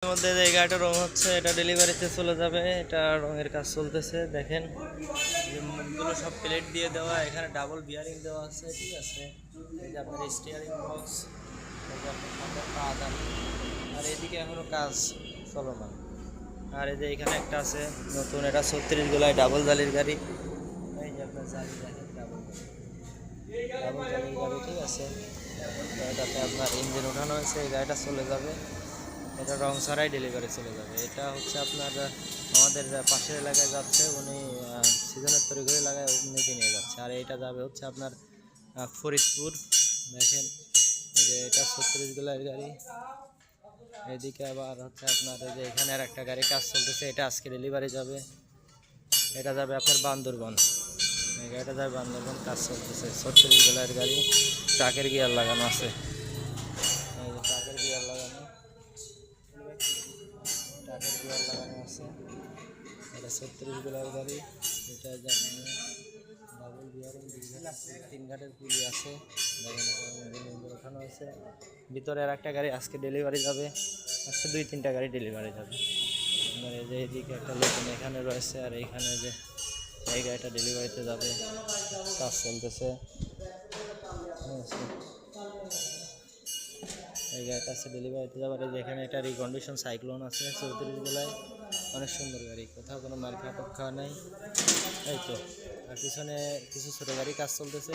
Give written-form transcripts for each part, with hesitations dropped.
মধ্যে যে গাড়িটা রং হচ্ছে, এটা ডেলিভারিতে চলে যাবে। এটা রঙের কাজ চলতেছে, দেখেন মুখগুলো সব প্লেট দিয়ে দেওয়া, এখানে ডাবল বিয়ারিং দেওয়া আছে, ঠিক আছে। এই যে আপনার স্টিয়ারিং বক্স, এই যে আপনার সামনে পা, আর এদিকে এখনো কাজ চলমান। আর এই যে এখানে একটা আছে নতুন, এটা 36 গোলায় ডাবল জালির গাড়ি। এই যে আপনার জালি দেখেন, ডাবল জালির গাড়ি, ঠিক আছে। এটাতে আপনার ইঞ্জিন ওঠানো হয়েছে, এই গাড়িটা চলে যাবে। এটা রং ছাড়াই ডেলিভারি চলে যাবে। এটা হচ্ছে আপনার আমাদের পাশের এলাকায় যাচ্ছে, উনি সিজনের তরিঘড়ি এলাকায় উনিকে নিয়ে যাচ্ছে। আর এটা যাবে হচ্ছে আপনার ফরিদপুর। দেখেন এই যে এটা 36 গোলার গাড়ি। এদিকে আবার হচ্ছে আপনার এই যে এখানে আর একটা গাড়ি কাজ চলতেছে, এটা আজকে ডেলিভারি যাবে। এটা যাবে আপনার বান্দরবান, এই গাড়িটা যাবে বান্দরবান, কাজ চলতেছে। 36 গোলার গাড়ি, ট্রাকের গিয়ার লাগানো আছে, এই যে ট্রাকের গিয়ার লাগানো আছে। এটা 36 গোলার গাড়ি। এটা ডাবল বিয়ারিং, 3 ঘাটের পুলি আছে, ওঠানো হয়েছে। ভিতরে আর একটা গাড়ি আজকে ডেলিভারি যাবে, আজকে 2-3টা গাড়ি ডেলিভারি যাবে। এবার এই যে এদিকে একটা লোকজন এখানে রয়েছে, আর এইখানে যে এই গাড়িটা ডেলিভারিতে যাবে, কাজ চলতেছে। এই গাড়িটা আছে ডেলিভারিতে যাবে। আর যেখানে এটা রিকন্ডিশন সাইক্লোন আছে 34 গোলায়, অনেক সুন্দর গাড়ি, কোথাও কোনো মার খাওয়া নাই। এই তো, আর পিছনে কিছু ছোটো গাড়ি কাজ চলতেছে।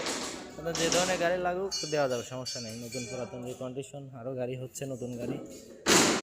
যে ধরনের গাড়ি লাগুক দেওয়া যাবে, সমস্যা নেই। নতুন পুরাতন রিকন্ডিশন, আরও গাড়ি হচ্ছে, নতুন গাড়ি।